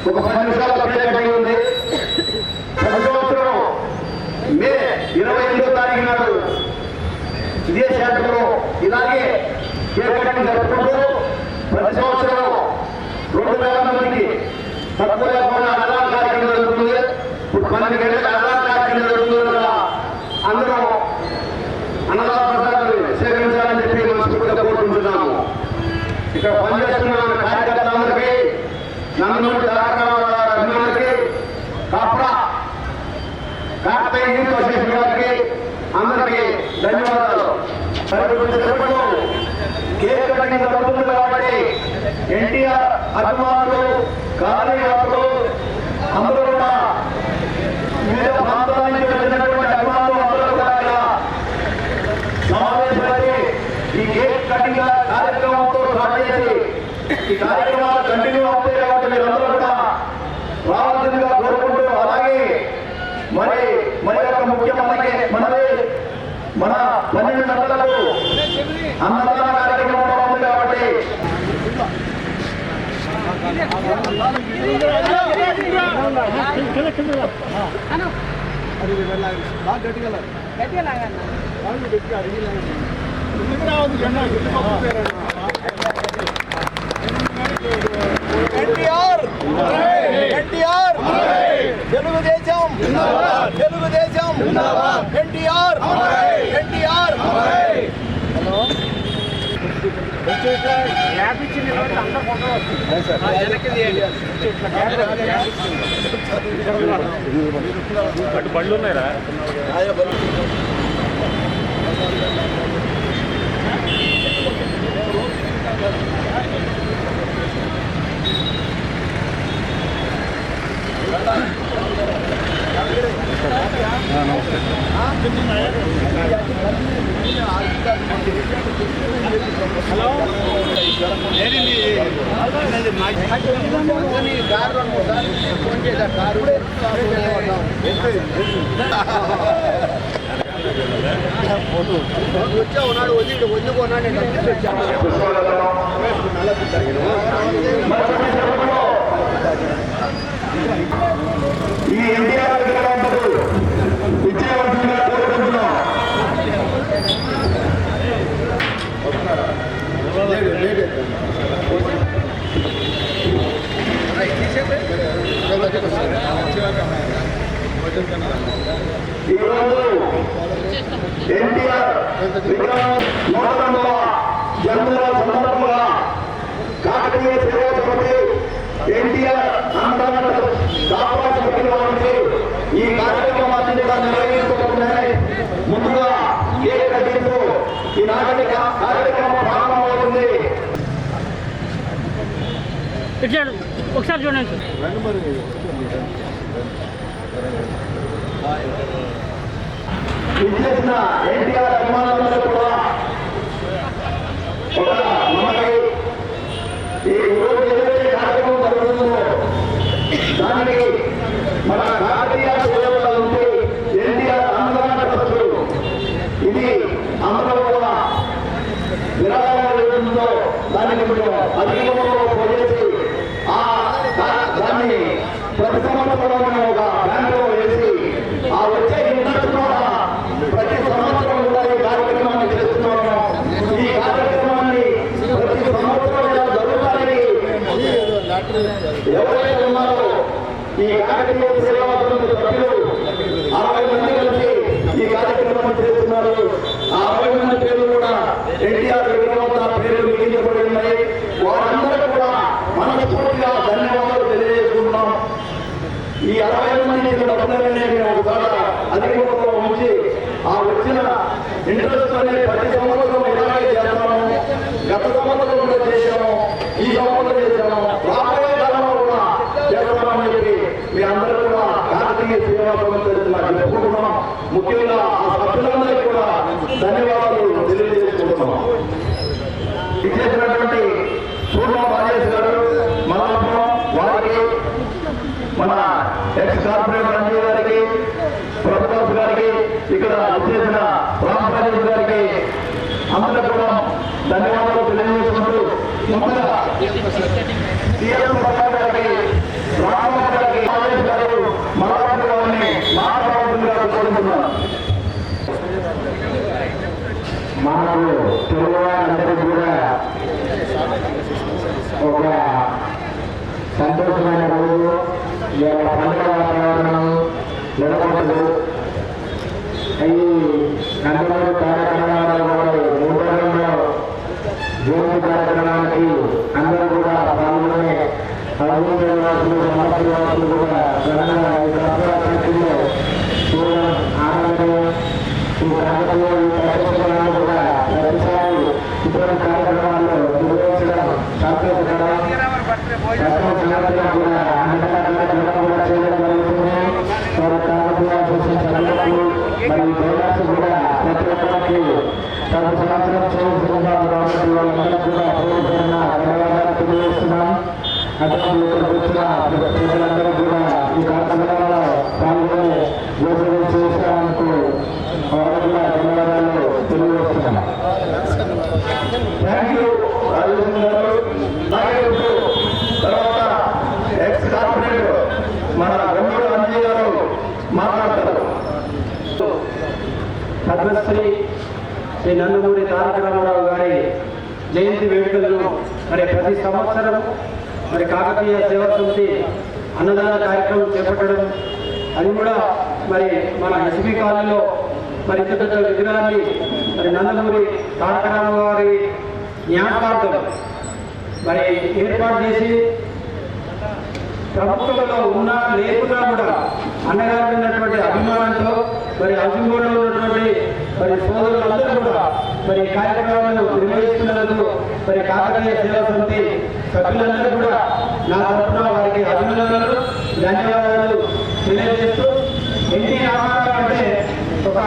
ఒక 10 నిమిషాల cake cutting ఉంది. ప్రతి సంవత్సరం మే 28వ తారీఖు నాడు ఇదే శాఖలో ఇలాగే కేక్ కటింగ్ జరుపుకుంటూ ప్రతి సంవత్సరం 2000 మందికి తక్కువ లేకుండా అన్నదాన కార్యక్రమం జరుగుతుంది. ఇప్పుడు 12 గంటలకు అన్నదాన కార్యక్రమం జరుగుతుంది కదా, అందరూ అన్నదాన ప్రసాదాలు సేకరించాలని చెప్పి మనస్ఫూర్తిగా కోరుకుంటున్నాము. ఇక్కడ పనిచేస్తున్న కార్యకర్తలందరికీ, నందమూరి తారక రామారావు గారి అభిమానులకి, కార్తీయ యూత్ అసోసియేషన్ గారికి అందరికీ ధన్యవాదాలు. కేక్ కటింగ్ జరుగుతుంది కాబట్టి ఎన్టీఆర్ అభిమానులు, కార్యకర్తలు అందరూ కూడా వివిధ ప్రాంతాల నుంచి వచ్చినటువంటి అభిమానులు అందరూ కూడా సమావేశపడి ఈ కేక్ కటింగ్ కార్యక్రమంతో స్టార్ట్ చేసి ఈ కార్యక్రమాలు కంటిన్యూ అవుతాయి కాబట్టి మీరందరూ కూడా రావాల్సిందిగా కోరుకుంటూ, అలాగే మరి యొక్క ముఖ్యమంత్రి మన 12 గంటలకు అన్నదాన కార్యక్రమం ఉంది కాబట్టి తెలుగుదేశం ఎన్టీఆర్. హలో అటు బళ్ళు ఉన్నాయరా? హలో వచ్చా ఉన్నాడు, వదిలికొన్నాడు. ఈ ఎన్టీఆర్ విజయవంతంగా కోరుకుంటున్నాం. ఈరోజు ఎన్టీఆర్ విగ్రహం 100వ జన్మదిన సందర్భంగా కాకతీయ సేవా సమితి ఎన్టీఆర్ అన్నదాన కాపా సమితి నుంచి ఈ కార్యక్రమాన్ని నిర్వహించుకుంటున్నాయి. ముందుగా కేక్ కటింగ్ ఈనాటి కార్యక్రమం ప్రారంభమవుతుంది. ఒకసారి చూడండి. ఇచ్చేసిన ఎన్టీఆర్ అభిమానులందరూ కూడా ఒక మనకి ఈ రోజు ఏదైతే కార్యక్రమం జరుగుతుందో దానికి మన కాకతీయ సేవల నుండి ఎన్టీఆర్ అన్నదాన ట్రస్టు ఇది అందరూ కూడా విరాళాలు జరుగుతుందో దానికి అధికంలో పోయేసి దాన్ని ప్రతి సంవత్సరం ఒక బ్యాంకులో వేసి ఆ వచ్చే ఇంట్రెస్ట్ కూడా ప్రతి సంవత్సరం కూడా ఈ కార్యక్రమాన్ని చేస్తున్నాము. ఈ కార్యక్రమాన్ని ప్రతి సంవత్సరం జరుగుతానికి ఎవరైతే ఉన్నారో ఈ కాకతీయ సేవా సమితి సభ్యులు 60 మంది కలిసి ఈ కార్యక్రమాన్ని చేస్తున్నారు. ఆ 60 మంది పేర్లు కూడా ఎన్టీఆర్ విగ్రహం పేర్లు మిగిలించబడి ఉన్నాయి. వారందరూ కూడా మనస్ఫూర్తిగా ధన్యవాదాలు తెలియజేసుకుంటున్నాం. ఈ 60 మంది డబ్బులనే ఒకసారి అధికంలో ఉంచి ఆ వచ్చిన ఇంట్రెస్ట్ అనే ప్రతి సంవత్సరం ఇలాగే చేస్తాము. గత సంవత్సరం కూడా చేశాము, ఈ సంవత్సరం చేశాము, రాబోయే కాలంలో కూడా చేస్తామని చెప్పి మీ అందరూ కూడా కాకతీయ సేవా సమితి చెప్పుకుంటున్నాం. ముఖ్యంగా ఆ సభ్యులందరికీ కూడా ధన్యవాదాలు తెలియజేసుకుంటున్నాం. ఇచ్చేసినటువంటి పూర్వ రాజేష్ గారు మలాపురం వారికి, మన ఎక్స్ కార్పొరేటర్ రంజీ గారికి, ప్రభుదాస్ గారికి, ఇక్కడ వచ్చేసిన రామరాజేష్ గారికి అందరూ కూడా ధన్యవాదాలు తెలియజేసుకుంటూ ముందుగా సీఎం గారికి ఇవాళ పండుగ వాతావరణం నెలకొంటూ ఈ నందమూరి తారక రామారావు నూతనంలో జయంతి కార్యక్రమానికి అందరూ కూడా పాల్గొనే అభివృద్ధి నివాసులు సమస్య నివాసులు కూడా ఘనంగా ఈ దసరా చేతుల్లో చూడడం ఆనందం. ఈ ప్రాంతంలో ఈ కార్యక్రమాలను కూడా ప్రతిసారి ఇతర కార్యక్రమాల్లో నిర్వహించడం సంతోషకరం. సంవత్సరం కూడా అన్ని కార్యక్రమాలు కూడా చేయడం జరుగుతుంది. వారి కార్యక్రమాలు చూసిన చదువులకు మరియు దేవాసు కూడా ప్రతి ఒక్కరికి ప్రతి సంవత్సరం చేస్తున్నారు కాబట్టి వాళ్ళందరూ కూడా ప్రోత్సహించిన ధన్యవాదాలు తెలియజేస్తున్నాం. అటువంటి వచ్చిన ప్రజలందరూ కూడా ఈ కార్యక్రమంలో పాల్గొని యోజన చేసేందుకు వారు కూడా ధన్యవాదాలు తెలియజేస్తున్నాం. థ్యాంక్ యూ రాజేంద్ర గారు. తర్వాత ఎక్స్ కార్పొరేటర్ మన గొంగూరు అంజయ్ గారు మాట్లాడతారు. పద్మశ్రీ శ్రీ నందమూరి తారక రామారావు గారి జయంతి వేడుకలను మరి ప్రతి సంవత్సరం మరి కాకతీయ సేవా సమితి అన్నదాన కార్యక్రమం చేపట్టడం, అది కూడా మరి మన ఎస్బీ కాలనీలో మరి ఇంత పెద్ద విగ్రహాన్ని మరి నందమూరి తారక రామారావు గారి జ్ఞాపకార్థం మరి ఏర్పాటు చేసి ప్రభుత్వంలో ఉన్నా లేకున్నా కూడా అన్నగారు ఉన్నటువంటి అభిమానంతో మరి అభిమానంలో ఉన్నటువంటి మరి సోదరులందరూ కూడా మరి కార్యక్రమాలను నిర్వహిస్తున్నందుకు మరి కాకతీయ సేవా సమితి సభ్యులందరూ కూడా నా తరఫున వారికి అభినందనలు ధన్యవాదాలు తెలియజేస్తూ, ఎన్టీ రామారావు అంటే ఒక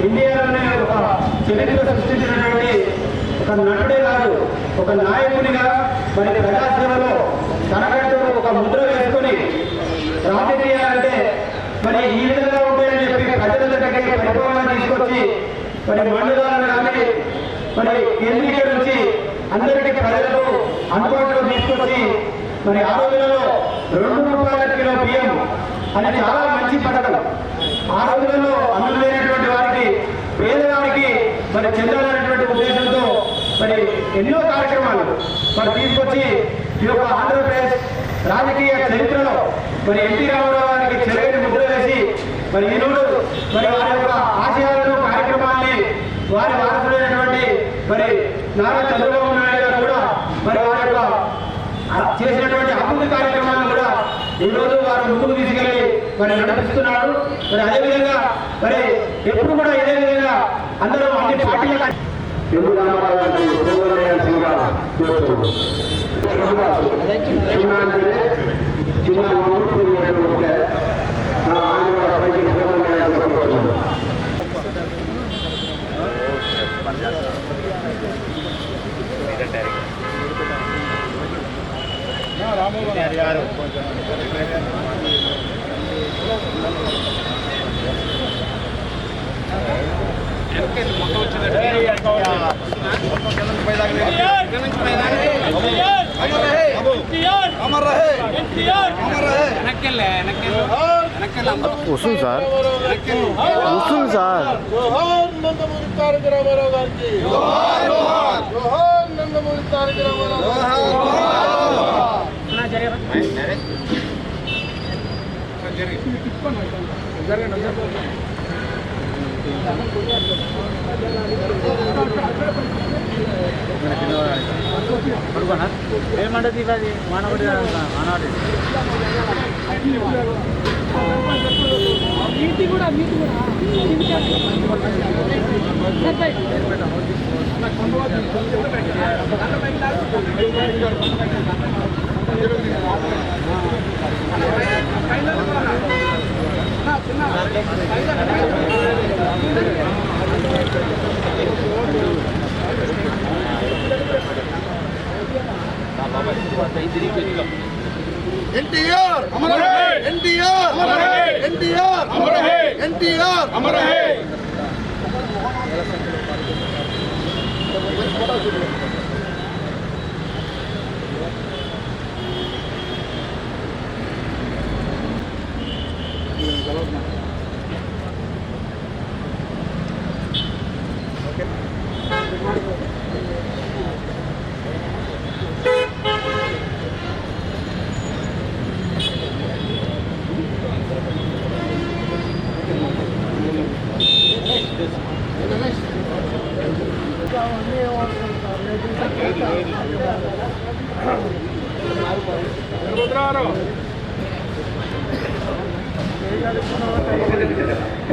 ఇండియాలోనే ఒక చరిత్ర సృష్టించినటువంటి ఒక నటుడే కాదు, ఒక నాయకునిగా మరి ప్రజాసేవలో తనకంటూ ఒక ముద్ర వేసుకొని రాజకీయాలంటే మరి ఈ విధంగా ఉంటాయని చెప్పి ప్రజల దగ్గరికి పరిపాలన తీసుకొచ్చి మరి మండలాలను కానీ మరి కేంద్రీకరించి అందరికీ ప్రజలకు అందుబాటులో తీసుకొచ్చి మరి ఆ రోజులలో 2 రూపాయల కిలో బియ్యం అని చాలా మంచి పథకం. ఆ రోజులలో అన్నం లేనటువంటి వారికి, పేదవారికి మరి చెందాలనేటువంటి ఉద్దేశంతో మరి ఎన్నో కార్యక్రమాలు మరి తీసుకొచ్చి ఈ యొక్క ఆంధ్రప్రదేశ్ రాజకీయ చరిత్రలో మరి ఎన్టీ రామారావు గారికి చెరగని ముద్ర వేసి మరి ఈరోజు మరి వారి యొక్క ఆశయాలను కార్యక్రమాన్ని వారి వారసులైనటువంటి మరి నారా చంద్రబాబు నాయుడు గారు కూడా మరి వారి యొక్క చేసినటువంటి అభివృద్ధి కార్యక్రమాలను కూడా ఈరోజు వారు ముందుకు తీసుకెళ్ళి మరి నడిపిస్తున్నారు. మరి అదేవిధంగా మరి ఎప్పుడు కూడా ఇదే విధంగా అందరూ అన్ని పార్టీల ఎన్టీ రామారావు గారికి ప్రోగ్రాం చేయాల్సిందిగా కోరుతున్నాను. చిన్న ఉంటే ఆయన కూడా పైకి ప్రోగ్రాం చేయాల్సిందిగా కోరుతున్నాను. వస్తుంది సార్, వస్తుంది సార్. నందమూరి తారక రామారావు గారికి నందమూరి తారక రామారావు. ఏమంటది అది మానవుడి మానవుడి నీటి కూడా ఎన్టీఆర్ ఎన్టీఆర్ ఎన్టీఆర్ ఎన్టీఆర్ అమర్ హే.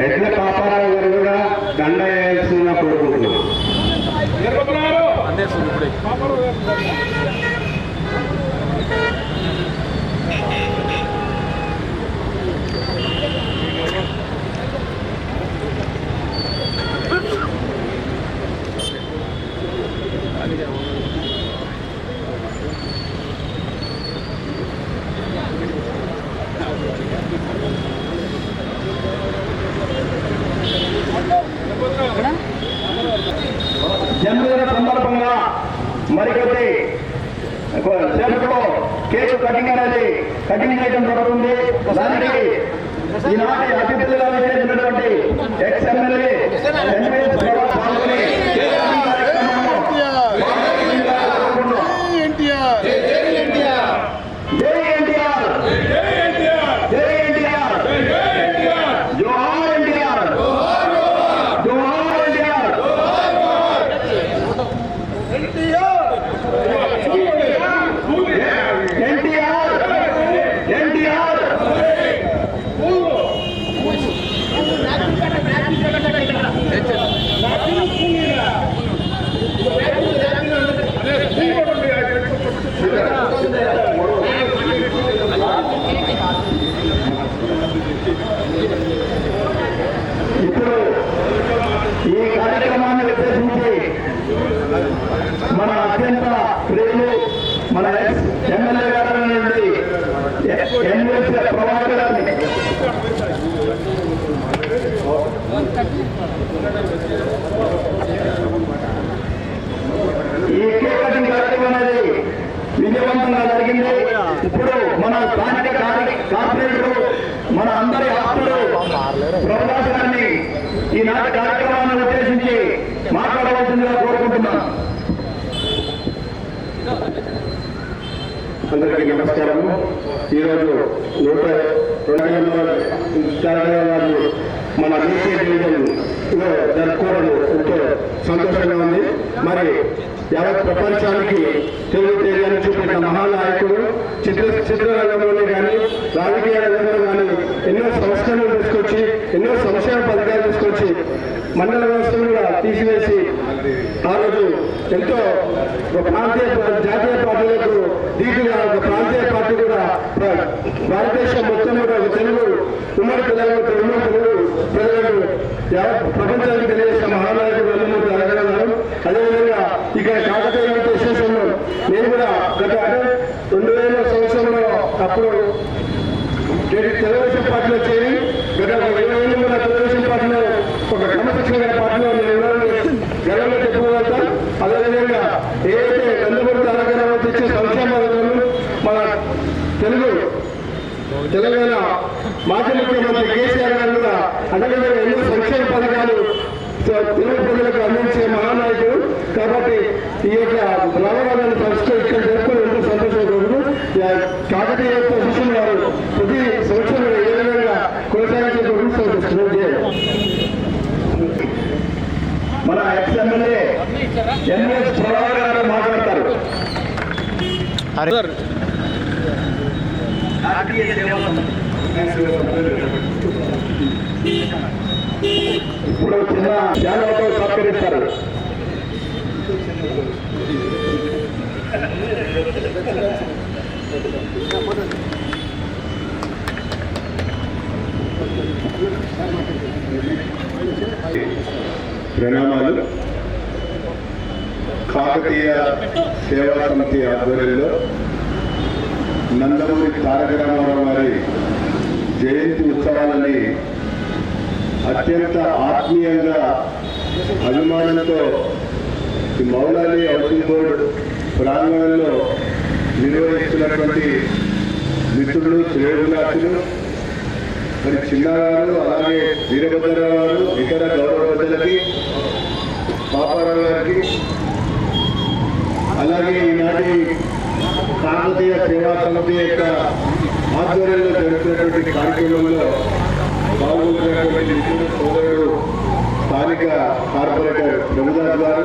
ఎడ్ల పాపారావు గారు కూడా దండ వేయాల్సిన కోరుకుంటున్నాం. జన్మదిన సందర్భంగా మరికొద్ది సేపట్లో కేకు కటింగ్ అనేది కటింగ్ చేయడం జరుగుతుంది. దానికి ఈనాటి అతిథులుగా చేసినటువంటి ఎక్స్-ఎమ్మెల్యే పాల్గొని ఇప్పుడు ఈ కార్యక్రమాన్ని ఉద్దేశించి మన అత్యంత ప్రియులు మన ఎమ్మెల్యే గారి నుండి ఎమ్మెల్సీ ప్రభాకర్ గారిని ఈ కేక్ కటింగ్ కార్యక్రమం అనేది విజయవంతంగా జరిగింది. ఇప్పుడు మన స్థానిక కార్పొరేటర్ మన అందరి ఆస్తులు ప్రభుదాస్ గారిని ఈనాటి కార్యక్రమాన్ని ఉద్దేశించి మాట్లాడవలసిందిగా కోరుకుంటున్నాం. అందరికీ నమస్కారము. ఈరోజు 102వ మన దేశీయ డివిజన్ జరుపుకోవడం ఎంతో సంతోషంగా ఉంది. మరి యావత్ ప్రపంచానికి తెలుగు తేజాన్ని చూపిన మహానాయకుడు చిత్రరంగంలోనే కానీ రాజకీయ రంగంలో కానీ ఎన్నో సంస్కరణలు తీసుకొచ్చి ఎన్నో సంక్షేమ పథకాలు తీసుకొచ్చి మండల వ్యవస్థను కూడా తీసివేసి ఆ రోజు ఎంతో ఒక జాతీయ పార్టీలకు దీటుగా ఒక ప్రాంతీయ పార్టీ కూడా భారతదేశం మొత్తం కూడా ఒక తెలుగు ఉమ్మడి తెలుగు ప్రజలకు ప్రపంచానికి తెలియజేసిన మహానాయకుడు నందమూరి తారక రామారావు. అదేవిధంగా ఇక్కడ కాకతీయ స్టేషన్లో నేను కూడా గత 2000 సంవత్సరంలో అప్పుడు తెలుగుదేశం పార్టీలో చేరి గత 20 ఏళ్ళు కూడా తెలుగుదేశం పార్టీలో ఒక క్రమశిక్షణ పార్టీలో నేను గర్వంగా చెప్పుకోగలుగుతాం. అదేవిధంగా ఏదైతే నందమూరి తారక రామారావు తెచ్చే సంక్షేమ పథకాలు మన తెలంగాణ మాజీ ముఖ్యమంత్రి కేసీఆర్ గారు కూడా అదేవిధంగా ఎన్నో సంక్షేమ పథకాలు తెలుగు ప్రజలకు అందించే మహానాయకుడు. కాబట్టి ఈ యొక్క రామరాజాన్ని సంస్కరించడం జరుపుకొని ఎంతో సంతోషంగా కాకతీయ పొజిషన్ వారు ప్రతి సంవత్సరం ఏ విధంగా కొనసాగించే మన ఎక్స్-ఎమ్మెల్యే ఎన్ఎస్ ప్రభాకర్ గారు మాట్లాడతారు. ఇప్పుడు చిన్న ధ్యానంతో సత్కరిస్తారు. ప్రణామాలు. కాకతీయ సేవా సమితి ఆధ్వర్యంలో నందమూరి తారక రామారావు గారి జయంతి ఉత్సవాలని అత్యంత ఆత్మీయంగా అభిమానంతో మౌలాలి హౌసింగ్ బోర్డు ప్రాంగణంలో నిర్వహిస్తున్నటువంటి మిత్రులు శ్రేయోభిలాషులు మరి చిన్నగారు అలాగే వీరభద్రరావు గారు ఇతర గౌరవ పెద్దలకి పాపారావు గారికి అలాగే ఈనాటి కాకతీయ సేవా సమితి యొక్క ఆధ్వర్యంలో జరుగుతున్నటువంటి కార్యక్రమంలో పాల్గొంటున్నటువంటి సోదరుడు స్థానిక కార్పొరేటర్ ప్రభుదాస్ గారు,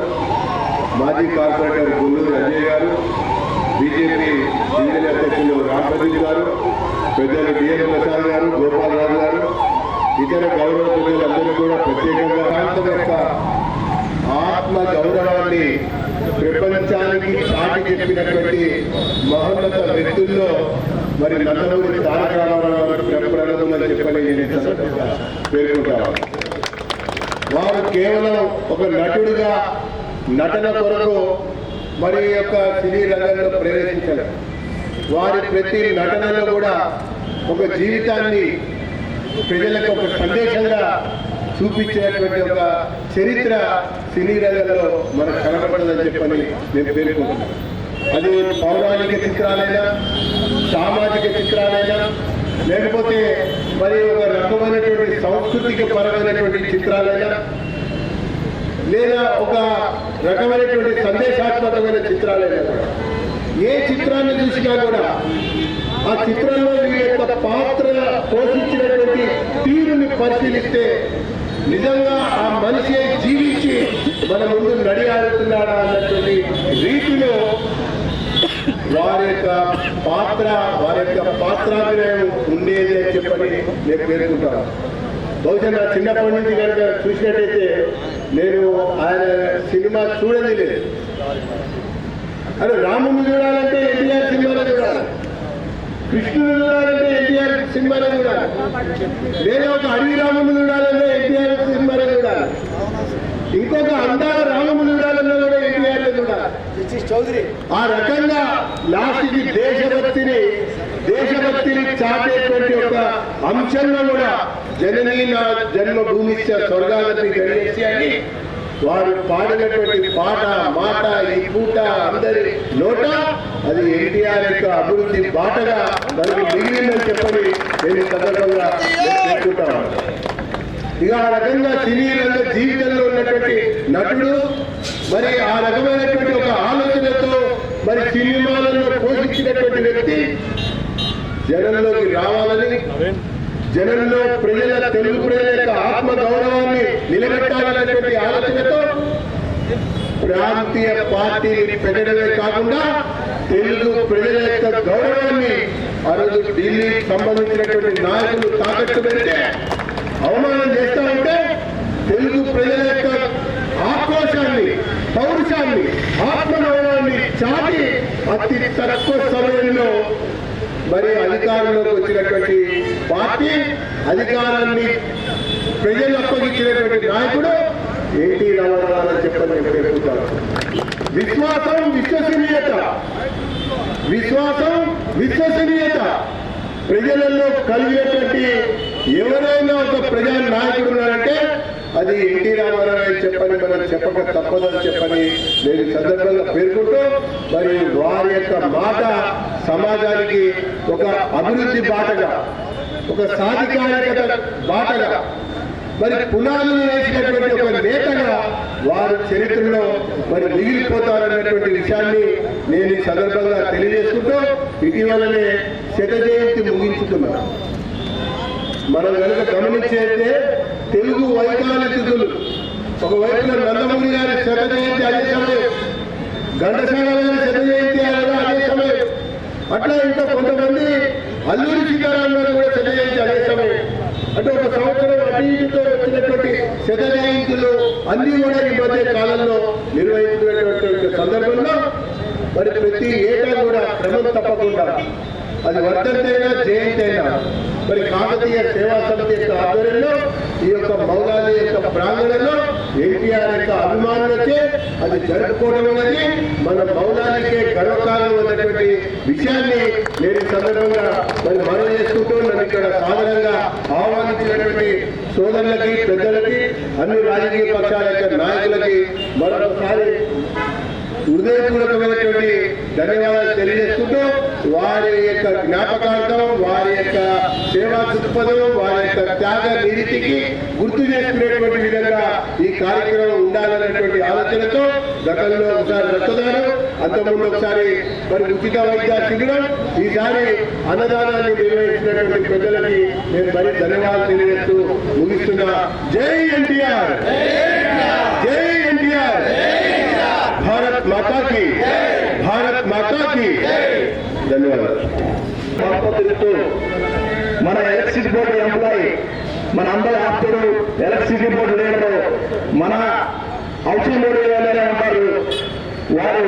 మాజీ కార్పొరేటర్ గుల్లూరి అజయ్ గారు, బీజేపీ సీనియర్ అధ్యక్షులు రామప్రదీప్ గారు, పెద్దలు డిఎన్ ప్రసాద్ గారు, గోపాలరావు గారు, ఇతర గౌరవ సభ్యులందరూ కూడా ప్రత్యేకంగా ప్రాంతం యొక్క ఆత్మ గౌరవాన్ని ప్రపంచానికి చాటి చెప్పినటువంటి మహోన్నత వ్యక్తుల్లో మరి నందమూరి తారక రామారావు గారు ప్రప్రథమం అని చెప్పని నేను సందర్భంగా పేర్కొంటాను. వారు కేవలం ఒక నటుడిగా నటన కొరకు మరి యొక్క సినీ రంగంలో ప్రవేశించారు. వారి ప్రతి నటనలో కూడా ఒక జీవితాన్ని ప్రజలకు ఒక సందేశంగా చూపించేటువంటి ఒక చరిత్ర సినీ రంగంలో మనకు కనబడదని చెప్పని నేను పేర్కొంటున్నాను. అది పౌరాణిక చిత్రాలైనా, సామాజిక చిత్రాలైనా, లేకపోతే మరి ఒక రకమైనటువంటి సాంస్కృతిక పరమైనటువంటి చిత్రాలైనా, లేదా ఒక రకమైనటువంటి సందేశాత్మకమైన చిత్రాలైనా కూడా, ఏ చిత్రాన్ని చూసినా కూడా ఆ చిత్రంలో వీరి యొక్క పాత్ర పోషించినటువంటి తీరుని పరిశీలిస్తే నిజంగా ఆ మనిషి జీవించి మన ముందు నడియాడుతున్నాడా అన్నటువంటి రీతిలో వారి యొక్క పాత్రాభినయం ఉండేది అని చెప్పని నేను పేర్కొంటాను. బహుశా నా చిన్నప్పటి నుంచి కనుక చూసినట్టయితే నేను ఆయన సినిమా చూడని లేదు. అదే రాముని చూడాలంటే ఎన్టీఆర్ సినిమాలో చూడాలి, కృష్ణుని చూడాలంటే ఎన్టీఆర్ సినిమాలో చూడాలి, లేదా ఒక అడవి రాముని చూడాలంటే ఎన్టీఆర్ సినిమాలో చూడాలి, ఇంకొక అందాల రాముని చూడాలన్నా కూడా ఎన్టీఆర్ చూడాలి. ఆ రకంగా లాస్ట్కి దేశభక్తిని చాటేటువంటి ఒక అంశంలో కూడా జననీ నా జన్మభూమి స్వర్గాన్ని గణేసి అని వారు పాడినటువంటి పాట మాట ఈ పూట అందరి నోట అది ఎన్టీఆర్ యొక్క అభివృద్ధి బాటగా మనకి మిగిలిందని చెప్పని నేను సందర్భంగా చెప్పుకుంటాను. ఇక ఆ రకంగా సినీ రంగ జీవితంలో ఉన్నటువంటి నటుడు మరి ఆ రకమైనటువంటి ఒక ఆలోచనతో మరి సినిమాలను పోషించినటువంటి వ్యక్తి జనంలోకి రావాలని, జనంలో తెలుగు ప్రజల యొక్క ఆత్మ గౌరవాన్ని నిలబెట్టాలనేటువంటి ఆలోచనతో ప్రాంతీయ పార్టీని పెట్టడమే కాకుండా తెలుగు ప్రజల యొక్క గౌరవాన్ని ఆ రోజు ఢిల్లీకి సంబంధించినటువంటి నాయకులు తాకట్టు పెడితే అవమానం చేస్తా ఉంటే తెలుగు ప్రజల యొక్క ఆక్రోశాన్ని, పౌరుషాన్ని, ఆత్మగౌరవాన్ని చాటి అతి తక్కువ సమయంలో మరి అధికారంలోకి వచ్చినటువంటి పార్టీ, అధికారాన్ని ప్రజలు అప్పగించినటువంటి నాయకుడు ఎన్టీ రామారావు అని చెప్పని నేను పేర్కొంటాను. విశ్వసనీయత ప్రజలలో కలిగినటువంటి ఎవరైనా ఒక ప్రజా నాయకుడు ఉన్నారంటే అది ఎన్టీ రామారావు అని చెప్పని మనం చెప్పక తప్పదని చెప్పని నేను సందర్భంగా పేర్కొంటూ మరి వారి యొక్క మాట సమాజానికి ఒక అభివృద్ధి బాటగా, ఒక సాధికారికత బాటగా, మరి పునాదులు వేసినటువంటి ఒక నేతగా వారు చరిత్రలో మరి మిగిలిపోతారన్నటువంటి విషయాన్ని నేను ఈ సందర్భంగా తెలియజేసుకుంటూ ఇటీవలనే శత జయంతి ముగించుకున్నాను. మనం కనుక గమనించేస్తే తెలుగు వైకాల తిథులు ఒకవైపున నందమూరి గారి శత జయంతి అదే సమయం, ఘంటసాల గారి శత జయంతి అదే సమయం, అట్లా ఇంకా కొంతమంది అల్లూరి సీతారామరావు కూడా శత జయంతి అదే సమయం. అంటే ఒక సంవత్సరం అటీతో వచ్చినటువంటి శత జయంతులు అన్ని కూడా ఈ మధ్య కాలంలో నిర్వహించినటువంటి సందర్భంలో మరి ప్రతి ఏటా కూడా క్రమం తప్పకుండా అది వర్ధంతి అయినా జయంతి అయినా మరి కాకతీయ సేవా సమితి యొక్క ఆధ్వర్యంలో ఈ యొక్క మౌలాలి యొక్క ప్రాంగణంలో ఎన్టీఆర్ యొక్క అభిమానులకే అది జరుపుకోవడం అనేది మన మౌలాలికే గర్వకాలం అన్నటువంటి విషయాన్ని నేను సందర్భంగా మరి మనం చేసుకుంటూ నన్ను ఇక్కడ సాధారణంగా ఆహ్వానించినటువంటి సోదరులకి, పెద్దలకి, అన్ని రాజకీయ పక్షాల యొక్క నాయకులకి మరొకసారి హృదయపూర్వకమైనటువంటి ధన్యవాదాలు తెలియజేసుకుంటూ వారి యొక్క జ్ఞాపకార్థం, వారి యొక్క సేవా దృక్పథం, వారి యొక్క త్యాగ నిరీతికి గుర్తు చేసుకునేటువంటి విధంగా ఈ కార్యక్రమం ఉండాలనేటువంటి ఆలోచనతో గతంలో ఒకసారి రక్తదానం, అంతకుముందు ఒకసారి మరి ఉచిత వైద్య శిబిరం, ఈసారి అన్నదానాన్ని నిర్వహించినటువంటి పెద్దలకి నేను మరి ధన్యవాదాలు తెలియజేస్తూ ముగిస్తున్నా. జై ఎన్టీఆర్, జై ఎన్టీఆర్, भारत माता की భారత్ మాతాకి ధన్యవాదాలు. తిరుగుతూ మన ఎలక్ట్రిసిటీ బోర్డు ఎంప్లాయీ, మన అందరి ఆప్తుడు, ఎలక్ట్రిసిటీ బోర్డు లీడరు, మన హౌసింగ్ బోర్డు ఎవరైనా ఉంటారు, వారు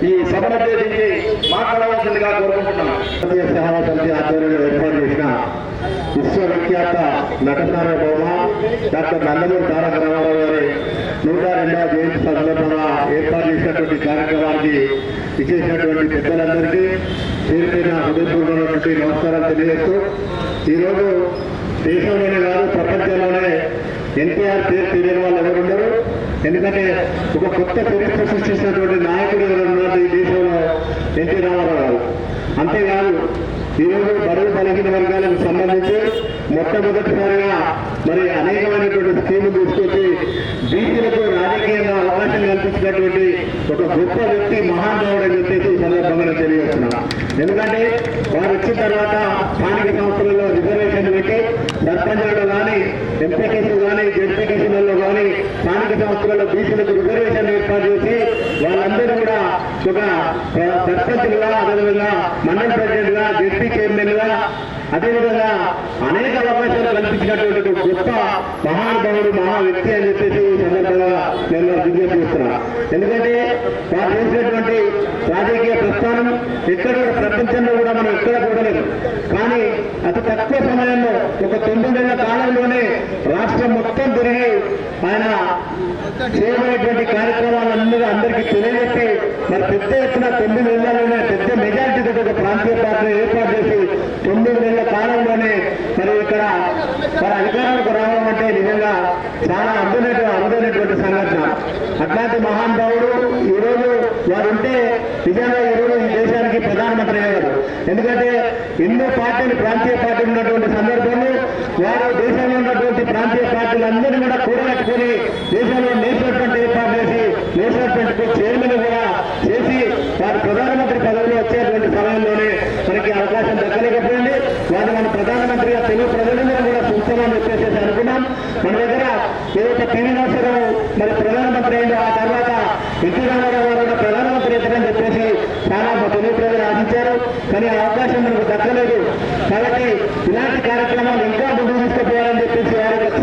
ఈ సభనుద్దేశించి మాట్లాడవలసిందిగా కోరుకుంటున్నాం. భారతీయ సేవా సమితి ఆధ్వర్యంలో ఏర్పాటు చేసిన విశ్వవిఖ్యాత నటసార్వభౌమ డాక్టర్ నందమూరి తారక రామారావు గారి 102వ జయంతి సందర్భంగా ఏర్పాటు చేసినటువంటి కార్యక్రమానికి ఇచ్చేసినటువంటి పెద్దలందరికీ పేరు పేరున హృదయపూర్వకమైనటువంటి నమస్కారాలు తెలియజేస్తూ, ఈరోజు దేశంలోనే కాదు ప్రపంచంలోనే ఎన్టీఆర్ పేరు తెలియని వాళ్ళు ఎవరున్నారు. ఎందుకంటే ఒక కొత్త చరిత్ర సృష్టించినటువంటి నాయకుడు ఎవరు ఉన్నారు ఈ దేశంలో, ఎన్టీ రామారావు గారు. అంతేకాదు ఈరోజు బడుగు బలహీన వర్గాలకు సంబంధించి మొట్టమొదటిసారిగా మరి అనేకమైనటువంటి స్కీములు తీసుకొచ్చి బీసీలకు రాజకీయంగా అవకాశం కల్పించినటువంటి ఒక గొప్ప వ్యక్తి, మహానుభావుడు అని చెప్పేసి ఈ సందర్భంగా తెలియజేస్తున్నాం. ఎందుకంటే వారు వచ్చిన తర్వాత స్థానిక సంస్థలలో రిజర్వేషన్లు పెట్టి సర్పంచులలో కానీ, ఎంపీటీసీలు కానీ, జెడ్పీటీసీలలో కానీ స్థానిక సంస్థలలో బీసీలకు రిజర్వేషన్లు ఏర్పాటు చేసి వాళ్ళందరూ కూడా ఒక సర్పంచులుగా, అదేవిధంగా మండల ప్రెసిడెంట్గా, జెడ్పీ చైర్మన్గా, అదేవిధంగా అనేక అవకాశాలు కల్పించినటువంటి గొప్ప మహానుభావుడు, మహా వ్యక్తి అని చెప్పేసి ఈ సందర్భంగా నేను విజ్ఞప్తి చేస్తున్నాను. ఎందుకంటే వారు చేసినటువంటి రాజకీయ ప్రస్థానం ఎక్కడ ప్రపంచంలో కూడా మనం ఎక్కడ చూడలేదు. కానీ అతి తక్కువ సమయంలో ఒక 9 నెలల కాలంలోనే రాష్ట్రం మొత్తం తిరిగి ఆయన చేయబడేటువంటి కార్యక్రమాలందరూ అందరికీ తెలియజెప్పి మరి పెద్ద ఎత్తున 9 నెలల్లోనే పెద్ద మెజార్టీతో ఒక ప్రాంతీయ పార్టీని ఏర్పాటు చేసి 9 నెలల కాలంలోనే మరి ఇక్కడ మరి అధికారానికి రావడం అంటే నిజంగా చాలా అరుదైనటువంటి సంఘటన. అట్లాంటి మహానుభావుడు ఈరోజు వారు ఉంటే నిజంగా ఈరోజు ఈ దేశానికి ప్రధానమంత్రి అయ్యారు. ఎందుకంటే ఎన్నో పార్టీలు, ప్రాంతీయ పార్టీలు ఉన్నటువంటి సందర్భంలో వారు దేశంలో ఉన్నటువంటి ప్రాంతీయ పార్టీలందరినీ కూడా కూడగట్టుకుని దేశంలో నేషనల్ ఫ్రంట్ ఏర్పాటు చేసి నేషనల్ ఫ్రంట్ కు చైర్మన్ కూడా చేసి వారు ప్రధానమంత్రి పదవిలో వచ్చేటువంటి సమయంలోనే మనకి అవకాశం దక్కలేకపోయింది. వారు మన ప్రధానమంత్రిగా తెలుగు ప్రజలందరూ కూడా చూస్తామని చెప్పేసి అనుకున్నాం. మన దగ్గర ఏదైతే పివి నరసింహరావు మరి ప్రధానమంత్రి అయిందో ఆ తర్వాత ఎన్టీ రామారావు గారు ప్రధానమంత్రి అవుతారని చెప్పేసి చాలా తెలుగు ప్రజలు ఆశించారు. కానీ ఆ అవకాశం మనకు దక్కలేదు. కాబట్టి ఇలాంటి కార్యక్రమాలు ఇంకా ముందుకు తీసుకుపోవాలని చెప్పేసి వారి యొక్క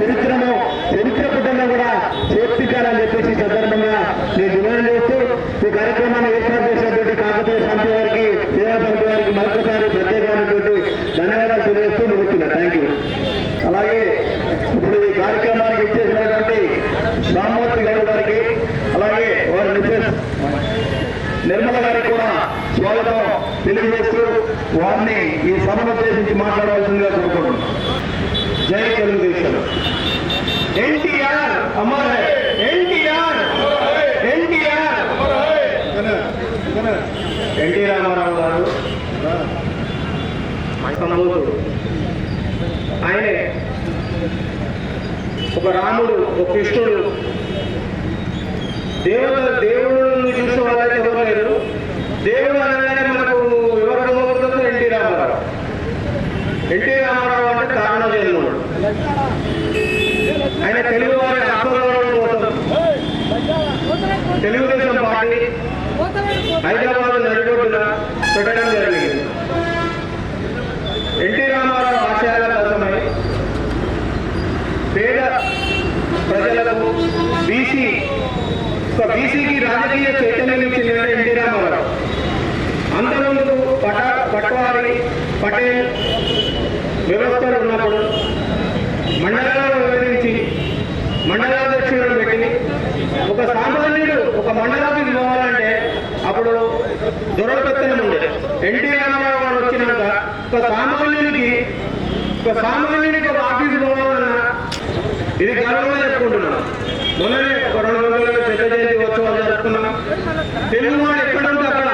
చరిత్ర పుటంలో కూడా చేర్పించాలని చెప్పేసి సందర్భంగా నేను డిమాండ్ చేస్తూ ఈ కార్యక్రమాన్ని ఏర్పాటు చేసినటువంటి కాకతీయ సమితి వారికి, సేవా సమితి వారికి మరొకసారి ప్రత్యేకమైనటువంటి ధన్యవాదాలు తెలియజేస్తూ ముగిస్తున్నా. Thank you. అలాగే ఇప్పుడు ఈ కార్యక్రమానికి ఇచ్చేసినటువంటి రామ్మూర్తి గౌడ్ గారికి, అలాగే వారి మిస్సెస్ నిర్మల గారికి కూడా స్వాగతం తెలియజేస్తూ వారిని ఈ సభను ఉద్దేశించి మాట్లాడవలసిందిగా కోరుకుంటున్నాం. జై తెలుగుదేశం. ఎన్టీఆర్ అమర్ హై, ఎన్టీఆర్, ఎన్టీఆర్. ఎన్టీ రామారావు గారు సంబోధుడు. ఆయనే ఒక రాముడు, ఒక కృష్ణుడు. దేవుడిని చూసిన వాళ్ళైతే ఎవరు లేరు. దేవుడు అనగానే మనకు ఎవరు గుర్తొస్తారు? ఎన్టీ రామారావు. ఎన్టీ రామారావు అంటే కారణ జన్ముడు. ఆయన తెలుగు వారి ఆత్మగౌరవం కోసం తెలుగుదేశం పార్టీ హైదరాబాద్ నడిబొడ్డున పెట్టడం జరిగింది. ఎన్టీ రామారావు ఆశయాల కోసమై పేద ప్రజలకు బీసీకి రాజకీయ చైతన్యం ఇచ్చిన ఎన్టీ రామారావు. అంతకుముందు పట్వారి, పటేల్ వ్యవస్థలు ఉన్నప్పుడు మండలాలను వివరించి మండలాధ్యక్షులను పెట్టి ఒక సామాన్యుడు ఒక మండలానికి పోవాలంటే అప్పుడు దొరకపెత్తనం ఉండే. ఎన్టీ రామారావు గారు వచ్చినాక ఒక సామాన్యునికి ఒక ఆఫీసు పోవాలన్నా ఇది గర్వంగా చెప్పుకుంటున్నాం. మొన్ననే ఒక 2 రోజులుగా పెద్ద జయంతి ఉత్సవాలు జరుపుకున్నాం. తెలుగు వాడు ఎక్కడుంటే అక్కడ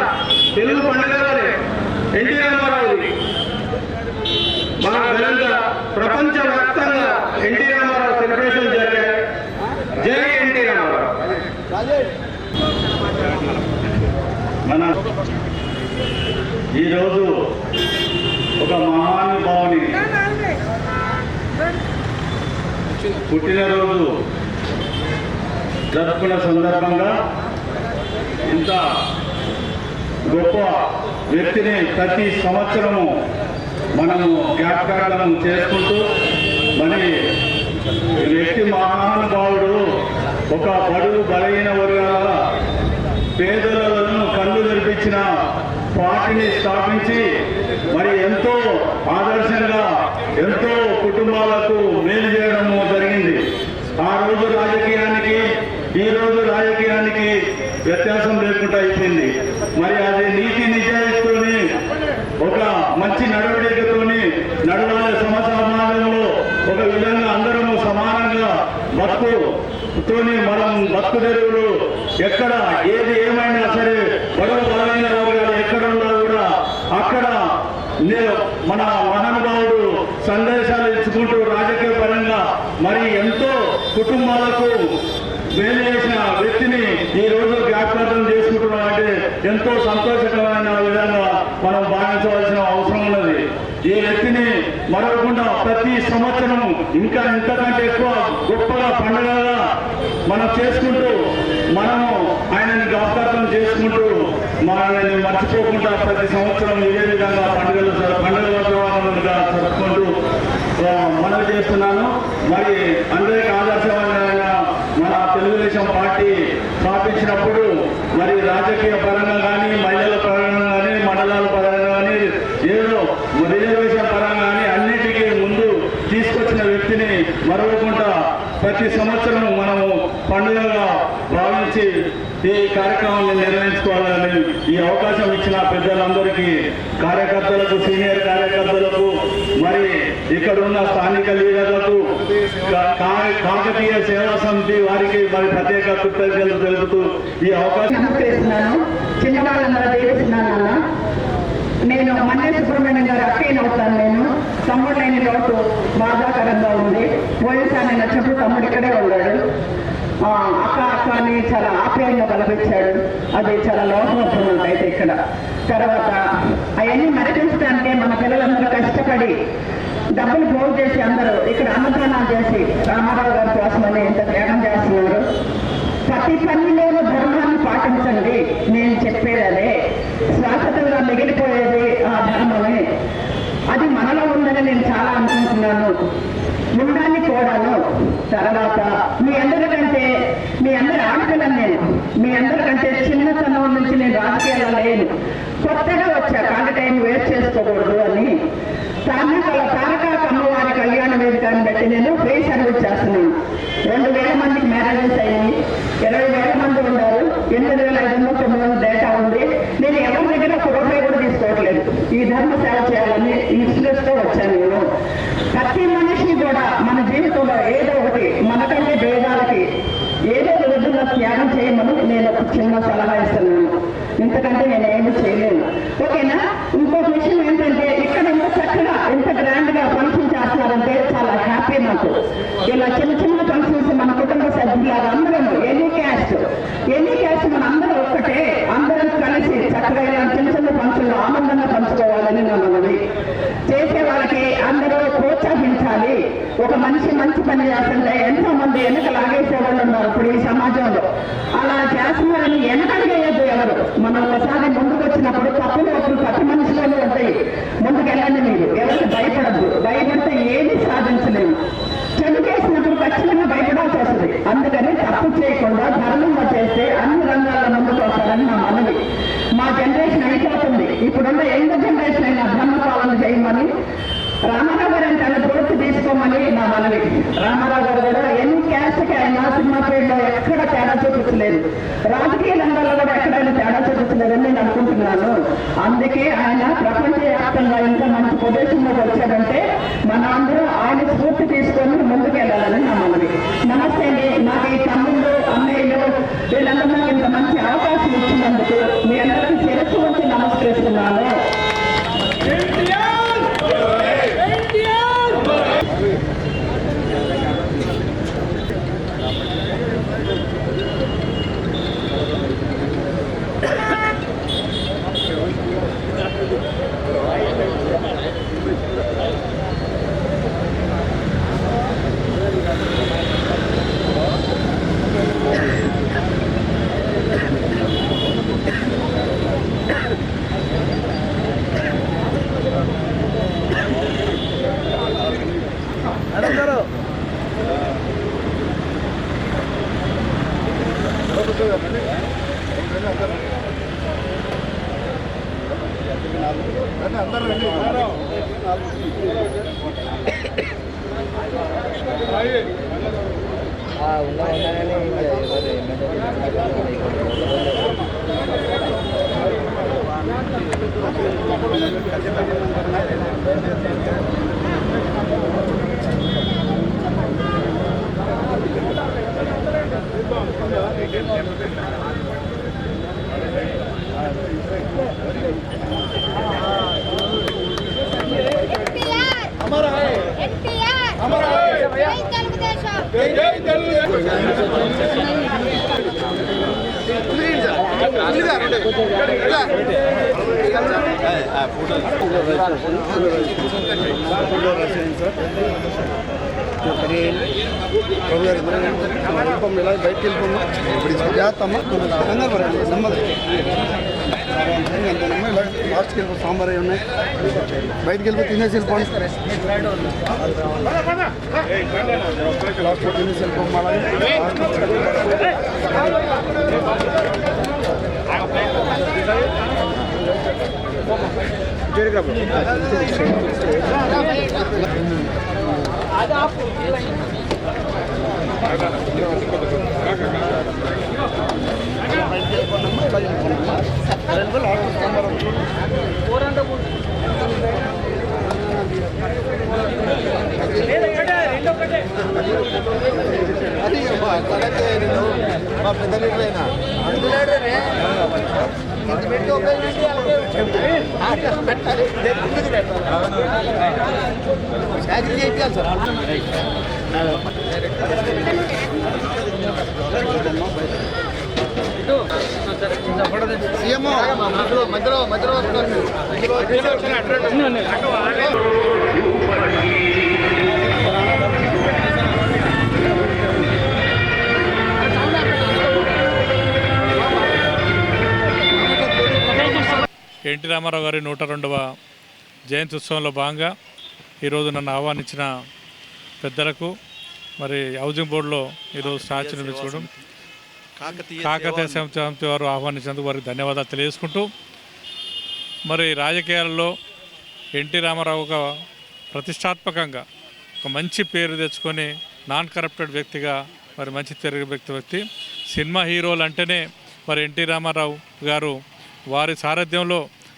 తెలుగు పండుగలే ఎన్టీ రామారావుది మన ఘనంగా ప్రపంచవ్యాప్తంగా ఎన్టీ రామారావు సెలబ్రేషన్ జరిగాయి. జై ఎన్టీ రామారావు. మన ఈరోజు ఒక మహానుభావుని పుట్టినరోజు జరుపుకున్న సందర్భంగా ఇంత గొప్ప వ్యక్తిని ప్రతి సంవత్సరము మనము జ్ఞాపకాలను చేసుకుంటూ మరి ఈ వ్యక్తి మహానుభావుడు ఒక బడుగు బలహీన వర్గాల పేదలను కళ్ళు తెరిపించిన పార్టీని స్థాపించి మరి ఎంతో ఆదర్శంగా ఎంతో కుటుంబాలకు మేలు చేయడము జరిగింది. ఆ రోజు రాజకీయానికి ఈ రోజు రాజకీయానికి వ్యత్యాసం లేకుండా అయిపోయింది. మరి అది నీతి నిజాయితీతోని ఒక మంచి నడవడికతోని నడవాలి. సమాజంలో ఒక విధంగా అందరము సమానంగా బతుకుతోని మనం బతుకు తెరువులు ఎక్కడ ఏది ఏమైనా సరే బడుగు బలమైన వర్గాలు ఎక్కడ ఉన్నా కూడా అక్కడ మన మహానుభావుడు సందేశాలు ఇచ్చుకుంటూ రాజకీయ పరంగా మరి ఎంతో కుటుంబాలకు మేలు చేసిన వ్యక్తిని ఈ రోజు జ్ఞాపకం చేసుకుంటున్నాం అంటే ఎంతో సంతోషకరమైన విధంగా మనం భావించవలసిన అవసరం ఉన్నది. ఈ వ్యక్తిని మరవకుండా ప్రతి సంవత్సరం ఇంకా ఇంతకంటే ఎక్కువ గొప్పగా పండుగగా మనం చేసుకుంటూ మనము ఆయనని జ్ఞాపకం చేసుకుంటూ మనల్ని మర్చిపోకుండా ప్రతి సంవత్సరం ఇదే విధంగా పండుగ వాతావరణంగా జరుపుకుంటూ మనవి చేస్తున్నాను. మరి అందరికీ ఆదర్శమైన మన తెలుగుదేశం పార్టీ స్థాపించినప్పుడు మరి రాజకీయ పరంగా కానీ మహిళల పరంగా కానీ మండలాల పరంగా కానీ ఏదో రిజర్వేషన్ పరంగా కానీ అన్నిటికీ ముందు తీసుకొచ్చిన వ్యక్తిని మరవకుండా ప్రతి సంవత్సరం మనము పండుగగా భావించి ఈ కార్యక్రమాన్ని నిర్వహించుకోవాలని ఈ అవకాశం ఇచ్చిన పెద్దలందరికీ, కార్యకర్తలకు, సీనియర్ కార్యకర్తలకు, మరి ఇక్కడ ఉన్న స్థానిక లీడర్లకు, కాకతీయ సేవా సమితి వారికి మరి ప్రత్యేక కృతజ్ఞతలు తెలుపుతూ ఈ అవకాశం చిన్నవాళ్ళందరూ దేవిస్తున్నాను. నేను మన్నే సుబ్రహ్మణ్యం గారు అక్కయ్యను అవుతాను. నేను తమ్ముడు లేని లోటు బాధాకరంగా ఉంది. పోయినసారి నేను వచ్చినప్పుడు తమ్ముడు ఇక్కడే ఉన్నాడు. అక్క అక్క అని చాలా ఆప్యాయంగా బలపించాడు. అది చాలా లోపం అవుతుంది అయితే ఇక్కడ. తర్వాత అవన్నీ మరిపించడానికే మన పిల్లలందరూ కష్టపడి డబ్బులు పోగు చేసి అందరూ ఇక్కడ అన్నదానాలు చేసి రామారావు గారి కోసమని ఇంత త్యాగం చేస్తున్నారు. ప్రతి పనిలోనూ ధర్మాన్ని పాటించండి. నేను చెప్పేదనే శాశ్వతంగా మిగిలిపోయేది ఆ ధర్మమే. అది మనలో ఉందని నేను చాలా అనుకుంటున్నాను. ఉండాలి కూడాను. తర్వాత మీ అందరి ఆడపిల్లని నేను మీ అందరికంటే చిన్నతనం నుంచి నేను రాజకీయాల్లో లేను. కొత్తగా వచ్చా. కాంట టైం వేస్ట్ చేసుకోకూడదు అని తారక అమ్మవారి కళ్యాణ వేదికని బట్టి నేను ఫ్రీ సర్వీస్ చేస్తున్నాను. 2000 మందికి మ్యారేజెస్ అయ్యి 20,000 మంది ఉన్నారు. 8,509 డేటా ఉంది. నేను ఎవరి దగ్గర ఒక రూపాయి కూడా తీసుకోవట్లేదు. ఈ ధర్మ సేవ చేయాలని ఇన్స్టిట్యూట్తో వచ్చాను. నేను ప్రతి మనిషిని కూడా మన జీవితంలో ఏదో ఒకటి మనకంటే భేదాలకి ఏదో ఒక విధంగా త్యాగం చేయమని నేను ఒక చిన్న సలహా ఇస్తున్నాను. ఇంతకంటే నేను ఏమి చేయలేను. ఓకేనా? ఇంకొక విషయం ఏంటంటే ఇక్కడ చక్కగా ఎంత గ్రాండ్ గా ఫంక్షన్ చేస్తున్నారంటే చాలా హ్యాపీ నాకు. ఇలా చిన్న చిన్న ఫంక్షన్స్ మన కుటుంబ సభ్యులాగా అందరం ఎనీ క్యాస్ట్ మన అందరూ ఒక్కటే. అందరం కలిసి చక్కగా ఇలా చిన్న చిన్న ఫంక్షన్లు ఆనందంగా పంచుకోవాలని నా మనవి. చేసే వాళ్ళకి అందరూ ప్రోత్సహించాలి. ఒక మనిషి మంచి పని చేస్తుంటే ఎంతో మంది వెనక లాగేసే వాళ్ళు ఉన్నారు ఇప్పుడు ఈ సమాజంలో. అలా చేస్తున్నారని వెనకడిగేయద్దు ఎవరు. మనం ఒకసారి ముందుకు వచ్చినప్పుడు తప్పులు ఒకరు ప్రతి మనిషిలోనే ఉంటాయి. ముందుకెళ్ళండి. మీరు ఎవరికి భయపడద్దు. భయపడితే ఏది సాధించలేము. చెడు చేసినప్పుడు ఖచ్చితంగా భయపడాల్సి వస్తుంది. అందుకని తప్పు చేయకుండా ధర్మంగా చేస్తే అన్ని రంగాల్లో ముందుకు వస్తారని నా మనవి. మా జనరేషన్ అయిపోతుంది. ఇప్పుడున్న యంగ్ జనరేషన్ అయినా ధర్మ పాలన చేయమని రామారావు గారు అంటే పూర్తి తీసుకోమని నా మనవి. రామారావు గారు కూడా ఎన్ని క్యాస్ట్కి అయినా సినిమా ఫీల్డ్లో ఎక్కడ తేడా చూపించలేదు. రాజకీయ రంగాల్లో కూడా ఎక్కడైనా తేడా చూపించలేదని నేను అనుకుంటున్నాను. అందుకే ఆయన ప్రపంచవ్యాప్తంగా ఇంకా మంచి పొజిషన్లోకి వచ్చాడంటే మన అందరూ ఆయన స్ఫూర్తి తీసుకొని ముందుకెళ్ళాలని నా మనవి. నమస్తే అండి. నాకు ఈ తమ్ముళ్ళు అన్నయ్యలు వీళ్ళందరూ నాకు ఇంత మంచి అవకాశం ఇచ్చినందుకు మీ అందరికీ శిరస్సు వచ్చి నమస్కరిస్తున్నాను. బయటకు వెళ్ళిపోమ్మా జాగ్రత్తమ్మా నెమ్మది లాస్ట్కి వెళ్ళిపో సాంబార్ అవి ఉన్నాయి బయటకు వెళ్ళిపోయి తినేసి వెళ్ళిపోండి లాస్ట్లో తినేసి వెళ్ళిపోమ్మా మా పెద్ద లీడరైనా సీఎం మధ్యలో ఎన్టీ రామారావు గారి 102వ జయంతి ఉత్సవంలో భాగంగా ఈరోజు నన్ను ఆహ్వానించిన పెద్దలకు మరి హౌసింగ్ బోర్డులో ఈరోజు స్టాచ్యూ నిర్మించుకోవడం కాకతీయ సమితి వారు ఆహ్వానించినందుకు వారికి ధన్యవాదాలు తెలియజేసుకుంటూ మరి రాజకీయాల్లో ఎన్టీ రామారావు ఒక ప్రతిష్టాత్మకంగా ఒక మంచి పేరు తెచ్చుకొని నాన్ కరప్టెడ్ వ్యక్తిగా మరి మంచి తిరిగే వ్యక్తి సినిమా హీరోలు అంటేనే మరి ఎన్టీ రామారావు గారు వారి సారథ్యంలో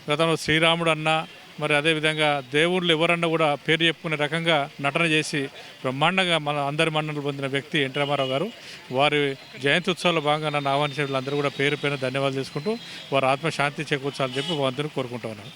గతంలో శ్రీరాముడు అన్న మరి అదేవిధంగా దేవుళ్ళు ఎవరన్నా కూడా పేరు చెప్పుకునే రకంగా నటన చేసి బ్రహ్మాండంగా మన అందరి మన్ననలు పొందిన వ్యక్తి ఎన్టీ రామారావు గారు. వారి జయంతి ఉత్సవాల్లో భాగంగా నన్ను ఆహ్వానించిన వాళ్ళందరూ కూడా పేరు పైన ధన్యవాదాలు తీసుకుంటూ వారి ఆత్మశాంతి చేకూర్చాలని చెప్పి అందరినీ కోరుకుంటూ ఉన్నాను.